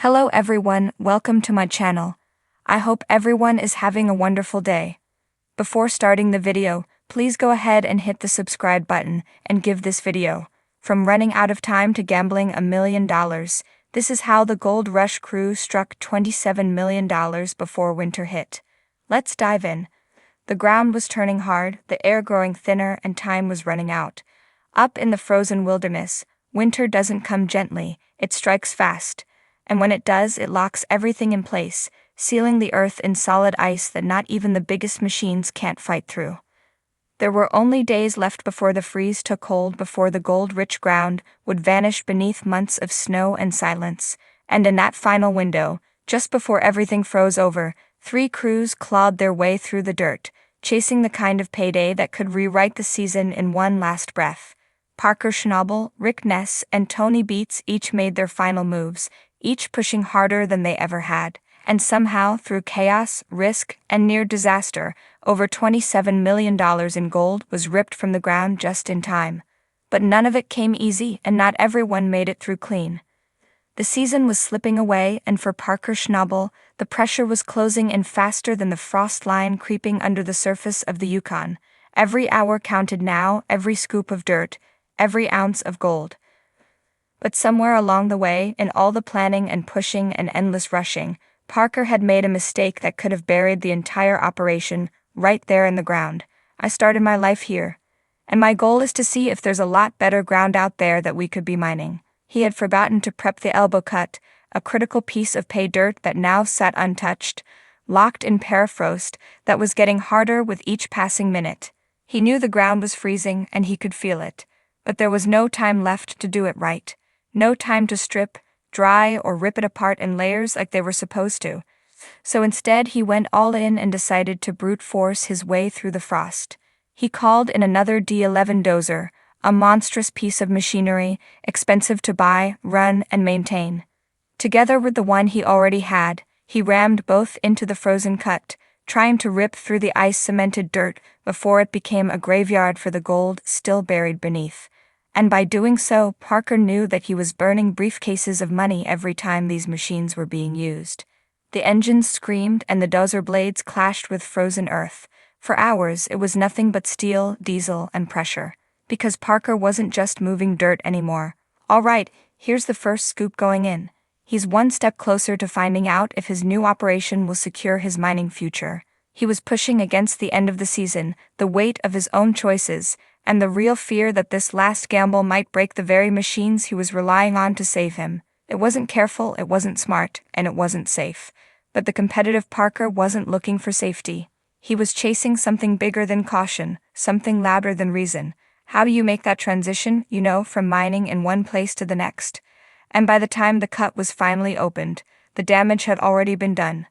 Hello everyone, welcome to my channel. I hope everyone is having a wonderful day. Before starting the video, please go ahead and hit the subscribe button and give this video. From running out of time to gambling $1 million, this is how the Gold Rush crew struck $27 million before winter hit. Let's dive in. The ground was turning hard, the air growing thinner, and time was running out. Up in the frozen wilderness, winter doesn't come gently, it strikes fast. And when it does, it locks everything in place, sealing the earth in solid ice that not even the biggest machines can't fight through. There were only days left before the freeze took hold, before the gold-rich ground would vanish beneath months of snow and silence. And in that final window, just before everything froze over, 3 crews clawed their way through the dirt, chasing the kind of payday that could rewrite the season in one last breath. Parker Schnabel, Rick Ness, and Tony Beats each made their final moves, each pushing harder than they ever had, and somehow, through chaos, risk, and near disaster, over $27 million in gold was ripped from the ground just in time. But none of it came easy, and not everyone made it through clean. The season was slipping away, and for Parker Schnabel, the pressure was closing in faster than the frost line creeping under the surface of the Yukon. Every hour counted now, every scoop of dirt, every ounce of gold. But somewhere along the way, in all the planning and pushing and endless rushing, Parker had made a mistake that could have buried the entire operation right there in the ground. I started my life here, and my goal is to see if there's a lot better ground out there that we could be mining. He had forgotten to prep the elbow cut, a critical piece of pay dirt that now sat untouched, locked in permafrost that was getting harder with each passing minute. He knew the ground was freezing and he could feel it, but there was no time left to do it right. No time to strip, dry, or rip it apart in layers like they were supposed to. So instead he went all in and decided to brute force his way through the frost. He called in another D11 dozer, a monstrous piece of machinery, expensive to buy, run, and maintain. Together with the one he already had, he rammed both into the frozen cut, trying to rip through the ice-cemented dirt before it became a graveyard for the gold still buried beneath. And by doing so, Parker knew that he was burning briefcases of money every time these machines were being used. The engines screamed and the dozer blades clashed with frozen earth. For hours, it was nothing but steel, diesel, and pressure. Because Parker wasn't just moving dirt anymore. All right, here's the first scoop going in. He's one step closer to finding out if his new operation will secure his mining future. He was pushing against the end of the season, the weight of his own choices, and the real fear that this last gamble might break the very machines he was relying on to save him. It wasn't careful, it wasn't smart, and it wasn't safe. But the competitive Parker wasn't looking for safety. He was chasing something bigger than caution, something louder than reason. How do you make that transition, from mining in one place to the next? And by the time the cut was finally opened, the damage had already been done.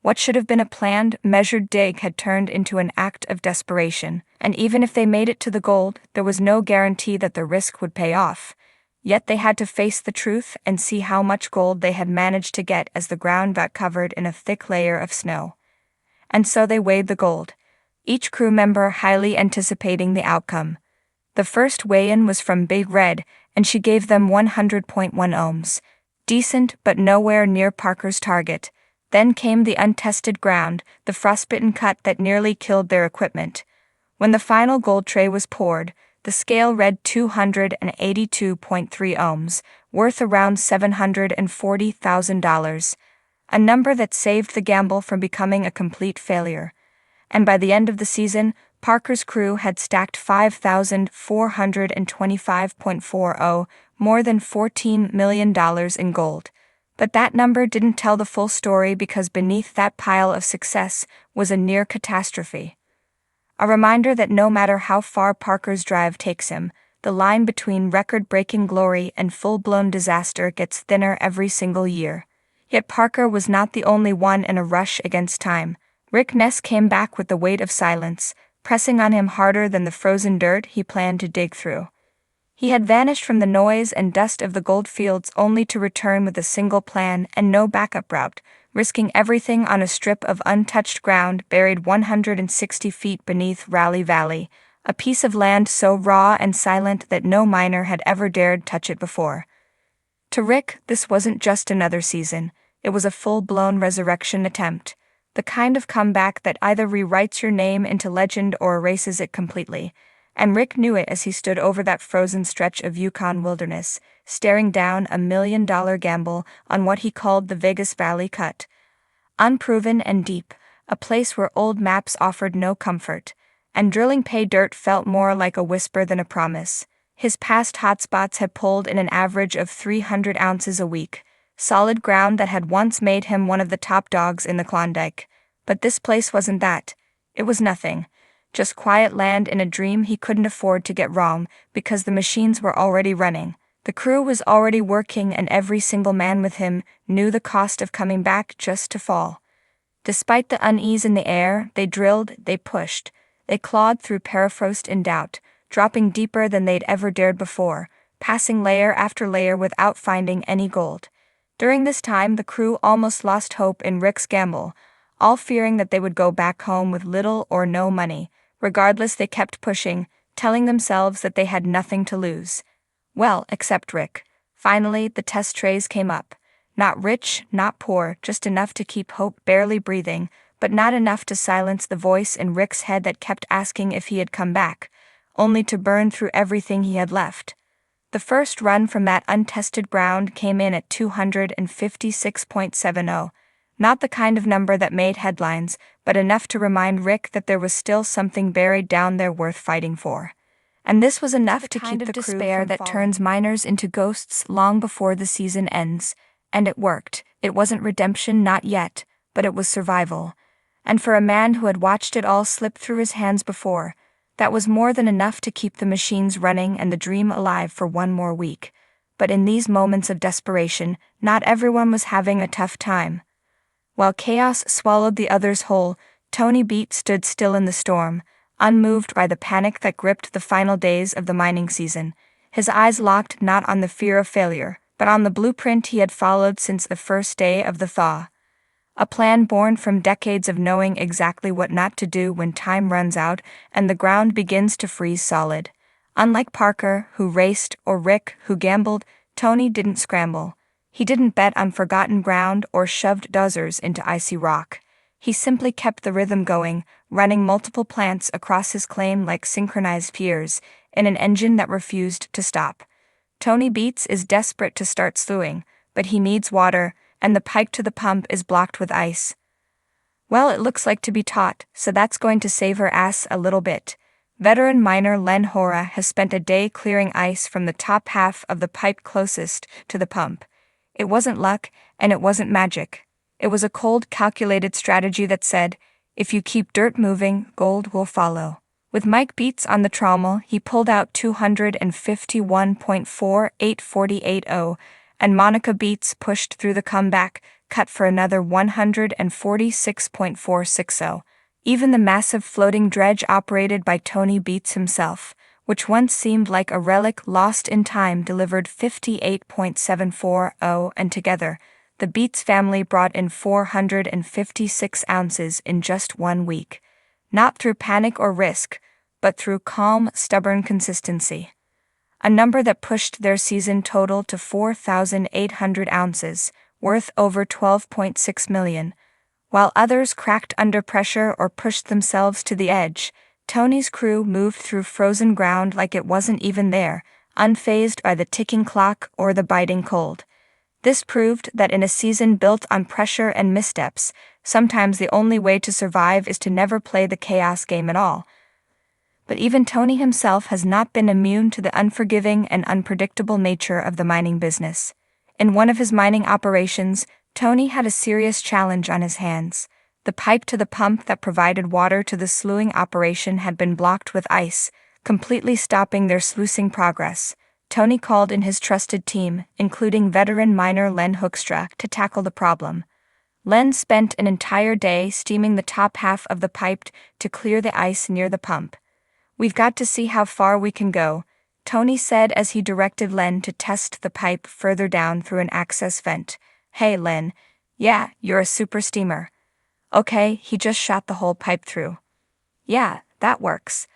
What should have been a planned, measured dig had turned into an act of desperation, and even if they made it to the gold, there was no guarantee that the risk would pay off. Yet they had to face the truth and see how much gold they had managed to get as the ground got covered in a thick layer of snow. And so they weighed the gold, each crew member highly anticipating the outcome. The first weigh-in was from Big Red, and she gave them 100.1 ohms. Decent, but nowhere near Parker's target. Then came the untested ground, the frostbitten cut that nearly killed their equipment. When the final gold tray was poured, the scale read 282.3 ohms, worth around $740,000, a number that saved the gamble from becoming a complete failure. And by the end of the season, Parker's crew had stacked 5,425.40, more than $14 million in gold. But that number didn't tell the full story, because beneath that pile of success was a near catastrophe. A reminder that no matter how far Parker's drive takes him, the line between record-breaking glory and full-blown disaster gets thinner every single year. Yet Parker was not the only one in a rush against time. Rick Ness came back with the weight of silence, pressing on him harder than the frozen dirt he planned to dig through. He had vanished from the noise and dust of the gold fields only to return with a single plan and no backup route, risking everything on a strip of untouched ground buried 160 feet beneath Raleigh Valley, a piece of land so raw and silent that no miner had ever dared touch it before. To Rick, this wasn't just another season, it was a full-blown resurrection attempt. The kind of comeback that either rewrites your name into legend or erases it completely. And Rick knew it as he stood over that frozen stretch of Yukon wilderness, staring down $1 million gamble on what he called the Vegas Valley Cut. Unproven and deep, a place where old maps offered no comfort, and drilling pay dirt felt more like a whisper than a promise. His past hotspots had pulled in an average of 300 ounces a week, solid ground that had once made him one of the top dogs in the Klondike. But this place wasn't that. It was nothing. Just quiet land in a dream he couldn't afford to get wrong because the machines were already running. The crew was already working and every single man with him knew the cost of coming back just to fall. Despite the unease in the air, they drilled, they pushed, they clawed through permafrost in doubt, dropping deeper than they'd ever dared before, passing layer after layer without finding any gold. During this time, the crew almost lost hope in Rick's gamble, all fearing that they would go back home with little or no money. Regardless, they kept pushing, telling themselves that they had nothing to lose. Well, except Rick. Finally, the test trays came up. Not rich, not poor, just enough to keep hope barely breathing, but not enough to silence the voice in Rick's head that kept asking if he had come back, only to burn through everything he had left. The first run from that untested ground came in at 256.70, not the kind of number that made headlines, but enough to remind Rick that there was still something buried down there worth fighting for. And this was enough to keep the despair that turns miners into ghosts long before the season ends. And it worked. It wasn't redemption, not yet, but it was survival. And for a man who had watched it all slip through his hands before, that was more than enough to keep the machines running and the dream alive for one more week. But in these moments of desperation, not everyone was having a tough time. While chaos swallowed the others whole, Tony Beat stood still in the storm, unmoved by the panic that gripped the final days of the mining season, his eyes locked not on the fear of failure, but on the blueprint he had followed since the first day of the thaw. A plan born from decades of knowing exactly what not to do when time runs out and the ground begins to freeze solid. Unlike Parker, who raced, or Rick, who gambled, Tony didn't scramble. He didn't bet on forgotten ground or shoved dozers into icy rock. He simply kept the rhythm going, running multiple plants across his claim like synchronized piers, in an engine that refused to stop. Tony Beats is desperate to start slewing, but he needs water, and the pipe to the pump is blocked with ice. Well, it looks like to be taut, so that's going to save her ass a little bit. Veteran miner Len Hora has spent a day clearing ice from the top half of the pipe closest to the pump. It wasn't luck, and it wasn't magic. It was a cold, calculated strategy that said, if you keep dirt moving, gold will follow. With Mike Beats on the trommel, he pulled out 251.48480, and Monica Beats pushed through the comeback, cut for another 146.460. Even the massive floating dredge operated by Tony Beats himself, which once seemed like a relic lost in time, delivered 58.740, and together, the Beats family brought in 456 ounces in just 1 week. Not through panic or risk, but through calm, stubborn consistency. A number that pushed their season total to 4,800 ounces, worth over $12.6 million. While others cracked under pressure or pushed themselves to the edge, Tony's crew moved through frozen ground like it wasn't even there, unfazed by the ticking clock or the biting cold. This proved that in a season built on pressure and missteps, sometimes the only way to survive is to never play the chaos game at all. But even Tony himself has not been immune to the unforgiving and unpredictable nature of the mining business. In one of his mining operations, Tony had a serious challenge on his hands. The pipe to the pump that provided water to the slewing operation had been blocked with ice, completely stopping their sluicing progress. Tony called in his trusted team, including veteran miner Len Hoekstra, to tackle the problem. Len spent an entire day steaming the top half of the pipe to clear the ice near the pump. "We've got to see how far we can go," Tony said as he directed Len to test the pipe further down through an access vent. "Hey, Len. Yeah, you're a super steamer." "Okay," he just shot the whole pipe through. "Yeah, that works."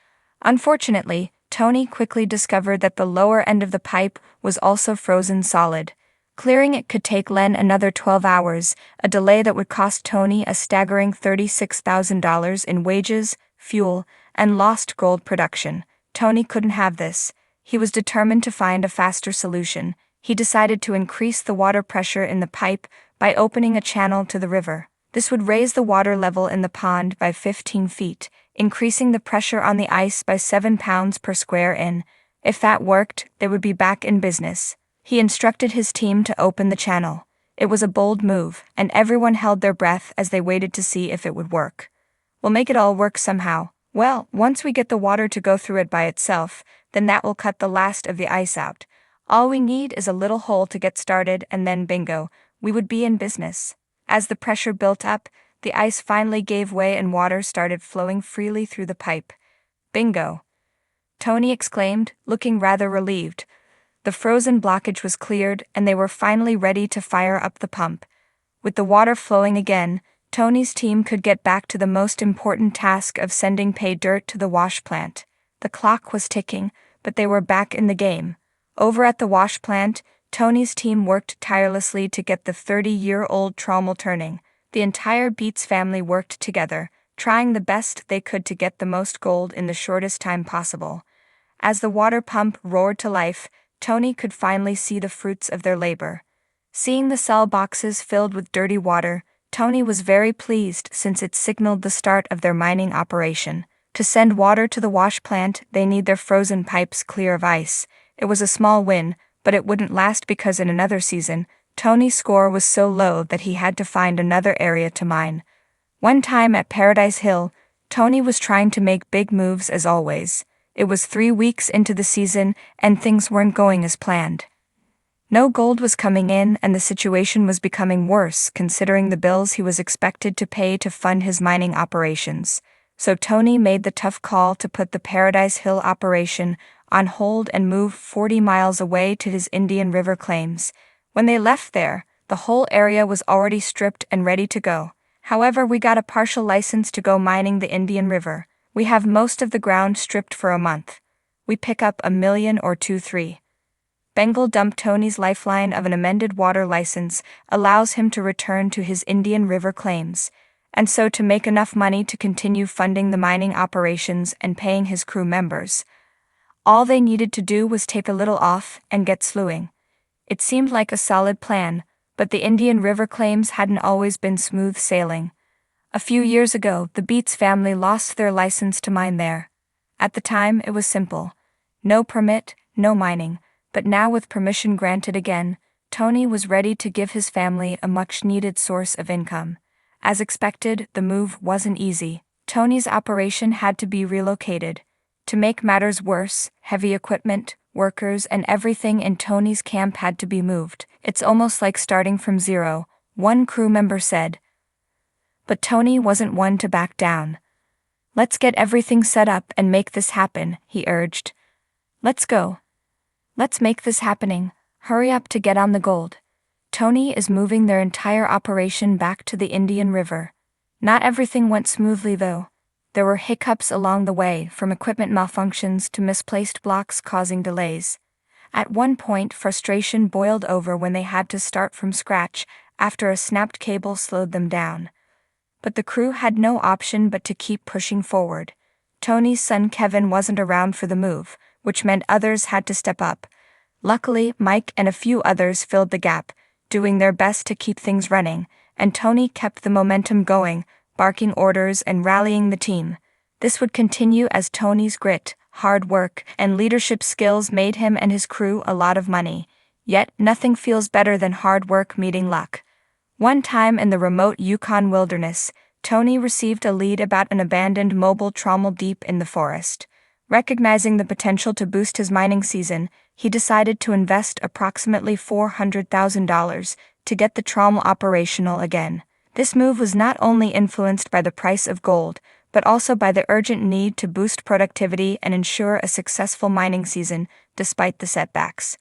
Unfortunately, Tony quickly discovered that the lower end of the pipe was also frozen solid. Clearing it could take Len another 12 hours, a delay that would cost Tony a staggering $36,000 in wages, fuel, and lost gold production. Tony couldn't have this. He was determined to find a faster solution. He decided to increase the water pressure in the pipe by opening a channel to the river. This would raise the water level in the pond by 15 feet, increasing the pressure on the ice by 7 pounds per square inch. If that worked, they would be back in business. He instructed his team to open the channel. It was a bold move, and everyone held their breath as they waited to see if it would work. "We'll make it all work somehow. Well, once we get the water to go through it by itself, then that will cut the last of the ice out. All we need is a little hole to get started, and then bingo, we would be in business." As the pressure built up, the ice finally gave way and water started flowing freely through the pipe. "Bingo!" Tony exclaimed, looking rather relieved. The frozen blockage was cleared, and they were finally ready to fire up the pump. With the water flowing again, Tony's team could get back to the most important task of sending pay dirt to the wash plant. The clock was ticking, but they were back in the game. Over at the wash plant, Tony's team worked tirelessly to get the 30-year-old trommel turning. The entire Beets family worked together, trying the best they could to get the most gold in the shortest time possible. As the water pump roared to life, Tony could finally see the fruits of their labor. Seeing the cell boxes filled with dirty water, Tony was very pleased since it signaled the start of their mining operation. To send water to the wash plant, they need their frozen pipes clear of ice. It was a small win, but it wouldn't last because in another season, Tony's score was so low that he had to find another area to mine. One time at Paradise Hill, Tony was trying to make big moves as always. It was 3 weeks into the season, and things weren't going as planned. No gold was coming in, and the situation was becoming worse considering the bills he was expected to pay to fund his mining operations. So Tony made the tough call to put the Paradise Hill operation on hold and move 40 miles away to his Indian River claims. When they left there, the whole area was already stripped and ready to go. "However, we got a partial license to go mining the Indian River. We have most of the ground stripped for a month. We pick up $1 million or $2 or $3. Bengal dumped Tony's lifeline of an amended water license allows him to return to his Indian River claims, and so to make enough money to continue funding the mining operations and paying his crew members. All they needed to do was take a little off and get slewing. It seemed like a solid plan, but the Indian River claims hadn't always been smooth sailing. A few years ago, the Beets family lost their license to mine there. At the time, it was simple. No permit, no mining, but now with permission granted again, Tony was ready to give his family a much-needed source of income. As expected, the move wasn't easy. Tony's operation had to be relocated. To make matters worse, heavy equipment, workers, and everything in Tony's camp had to be moved. "It's almost like starting from zero," one crew member said. But Tony wasn't one to back down. "Let's get everything set up and make this happen," he urged. "Let's go. Let's make this happening. Hurry up to get on the gold." Tony is moving their entire operation back to the Indian River. Not everything went smoothly though. There were hiccups along the way, from equipment malfunctions to misplaced blocks causing delays. At one point, frustration boiled over when they had to start from scratch after a snapped cable slowed them down. But the crew had no option but to keep pushing forward. Tony's son Kevin wasn't around for the move, which meant others had to step up. Luckily, Mike and a few others filled the gap, doing their best to keep things running, and Tony kept the momentum going, barking orders and rallying the team. This would continue as Tony's grit, hard work, and leadership skills made him and his crew a lot of money. Yet, nothing feels better than hard work meeting luck. One time in the remote Yukon wilderness, Tony received a lead about an abandoned mobile trommel deep in the forest. Recognizing the potential to boost his mining season, he decided to invest approximately $400,000 to get the trommel operational again. This move was not only influenced by the price of gold, but also by the urgent need to boost productivity and ensure a successful mining season despite the setbacks.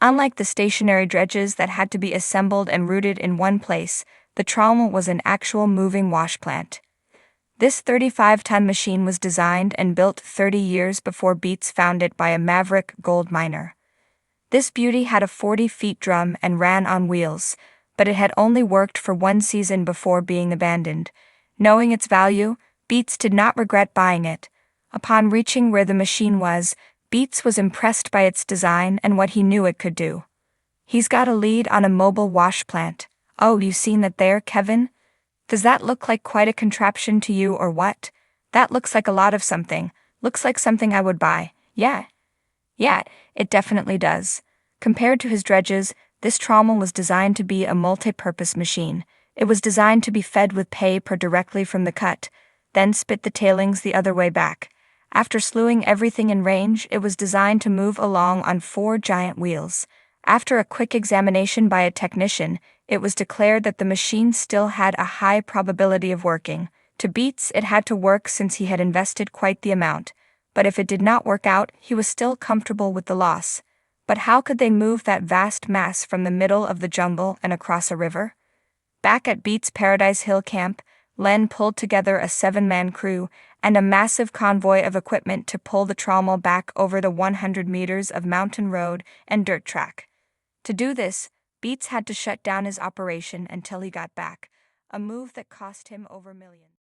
Unlike the stationary dredges that had to be assembled and rooted in one place, the trommel was an actual moving wash plant. This 35-ton machine was designed and built 30 years before Beets found it by a maverick gold miner. This beauty had a 40-foot drum and ran on wheels, but it had only worked for one season before being abandoned. Knowing its value, Beats did not regret buying it. Upon reaching where the machine was, Beats was impressed by its design and what he knew it could do. "He's got a lead on a mobile wash plant. Oh, you seen that there, Kevin? Does that look like quite a contraption to you or what? That looks like a lot of something. Looks like something I would buy. Yeah, it definitely does." Compared to his dredges, this trommel was designed to be a multi-purpose machine. It was designed to be fed with paper directly from the cut, then spit the tailings the other way back. After slewing everything in range, it was designed to move along on 4 giant wheels. After a quick examination by a technician, it was declared that the machine still had a high probability of working. To Beats, it had to work since he had invested quite the amount. But if it did not work out, he was still comfortable with the loss. But how could they move that vast mass from the middle of the jungle and across a river? Back at Beats' Paradise Hill camp, Len pulled together a 7-man crew and a massive convoy of equipment to pull the trommel back over the 100 meters of mountain road and dirt track. To do this, Beats had to shut down his operation until he got back, a move that cost him over millions.